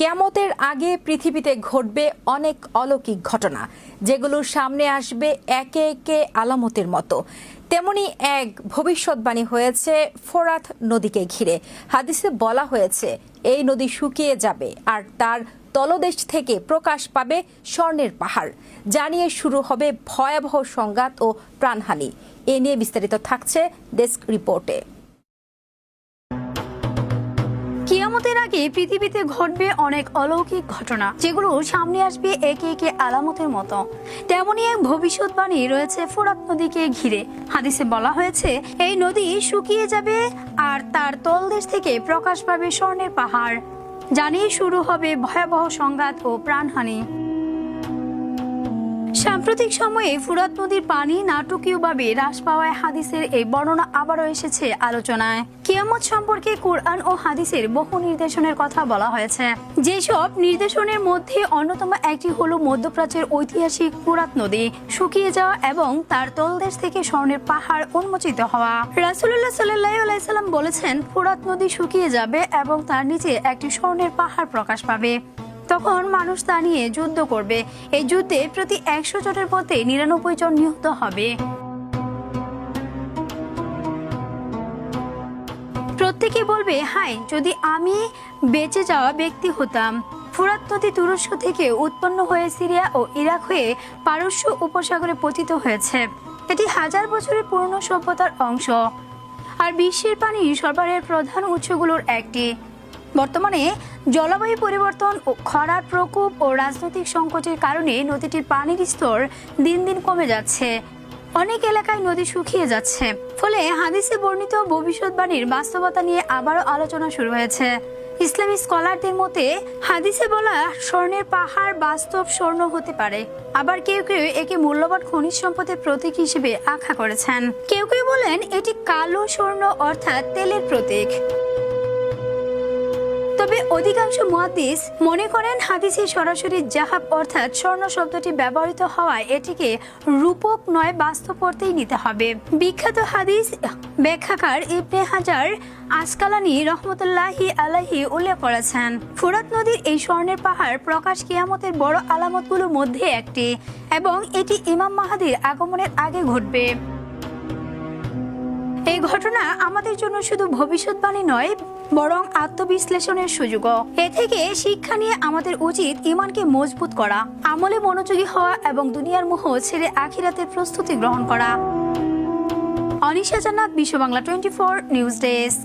কিয়ামতের আগে পৃথিবীতে ঘটবে অনেক অলৌকিক ঘটনা, যেগুলোর সামনে আসবে একে একে আলামতের মতো। তেমনি এক ভবিষ্যৎবাণী হয়েছে ফোরাত নদীকে ঘিরে। হাদিসে বলা হয়েছে এই নদী শুকিয়ে যাবে আর তার তলদেশ থেকে প্রকাশ পাবে স্বর্ণের পাহাড়, যা নিয়ে শুরু হবে ভয়াবহ সংঘাত ও প্রাণহানি। এ নিয়ে বিস্তারিত থাকছে ডেস্ক রিপোর্টে। কিয়ামতের আগে পৃথিবীতে ঘটবে অনেক অলৌকিক ঘটনা, যেগুলো সামনে আসবে একে একে আলামতের মতো। তেমনই এক ভবিষ্যৎবাণী রয়েছে ফোরাত নদীকে ঘিরে। হাদিসে বলা হয়েছে এই নদী শুকিয়ে যাবে আর তার তলদেশ থেকে প্রকাশ পাবে স্বর্ণের পাহাড়, যা নিয়ে শুরু হবে ভয়াবহ সংঘাত ও প্রাণহানি। সাম্প্রতিক সময়ে ফোরাত নদীর পানি নাটকীয়ভাবে হ্রাস পাওয়ায় হাদিসের এই বর্ণনা আবারও এসেছে আলোচনায়। কিয়ামত সম্পর্কে কোরআন ও হাদিসের বহু নির্দেশনের কথা বলা হয়েছে। যেসব নির্দেশনের মধ্যে অন্যতম একটি হলো মধ্যপ্রাচ্যের ঐতিহাসিক ফোরাত নদী শুকিয়ে যাওয়া এবং তার তলদেশ থেকে স্বর্ণের পাহাড় উন্মোচিত হওয়া। রাসূলুল্লাহ সাল্লাল্লাহু আলাইহি সাল্লাম বলেছেন, ফোরাত নদী শুকিয়ে যাবে এবং তার নিচে একটি স্বর্ণের পাহাড় প্রকাশ পাবে। তখন মানুষ তা নিয়ে যুদ্ধ করবে। এই যুদ্ধে প্রতি 100 জনের মধ্যে 99 জন নিহত হবে। প্রত্যেকে বলবে, হায় যদি আমি বেঁচে যাওয়া ব্যক্তি হতাম। ফোরাত নদী তুরস্ক থেকে উৎপন্ন হয়ে সিরিয়া ও ইরাক হয়ে পারস্য উপসাগরে পতিত হয়েছে। এটি হাজার বছরের পুরনো সভ্যতার অংশ আর বিশ্বের পানি সরবরাহের প্রধান উৎসগুলোর একটি। বর্তমানে জলবায়ু পরিবর্তন ও খরার প্রকোপ ও রাজনৈতিক সংকটের কারণে নদীটির পানির স্তর দিন দিন কমে যাচ্ছে। অনেক এলাকায় নদী শুকিয়ে যাচ্ছে। ফলে হাদিসে বর্ণিত ভবিষ্যৎবাণীর বাস্তবতা নিয়ে আবারও আলোচনা শুরু হয়েছে। ইসলামী স্কলারদের মতে হাদিসে বলা স্বর্ণের পাহাড় বাস্তব স্বর্ণ হতে পারে। আবার কেউ কেউ একে মূল্যবান খনিজ সম্পদের প্রতীক হিসেবে আখ্যা করেছেন। কেউ কেউ বলেন এটি কালো স্বর্ণ অর্থাৎ তেলের প্রতীক। তবে অধিকাংশ মুহাদ্দিস মনে করেন হাদিসে সরাসরি জাহাব অর্থাৎ স্বর্ণ শব্দটি ব্যবহৃত হওয়ায় এটিকে রূপক নয় বাস্তব অর্থেই নিতে হবে। বিখ্যাত হাদিস ব্যাখ্যাকার ইবনে হাজার আসকালানি রহমতুল্লাহি আলাইহি উল্লেখ করেছেন, ফোরাত নদীর এই স্বর্ণের পাহাড় প্রকাশ কিয়ামতের বড় আলামতগুলোর মধ্যে একটি এবং এটি ইমাম মাহদীর আগমনের আগে ঘটবে। এই ঘটনা আমাদের জন্য শুধু ভবিষ্যৎবাণী নয়, বরং আত্মবিশ্লেষণের সুযোগও। এ থেকে শিক্ষা নিয়ে আমাদের উচিত ইমানকে মজবুত করা, আমলে মনোযোগী হওয়া এবং দুনিয়ার মোহ ছেড়ে আখিরাতের প্রস্তুতি গ্রহণ করা। অনিশা জান্নাত, বিশ্ব বাংলা 24 নিউজ ডেস্ক।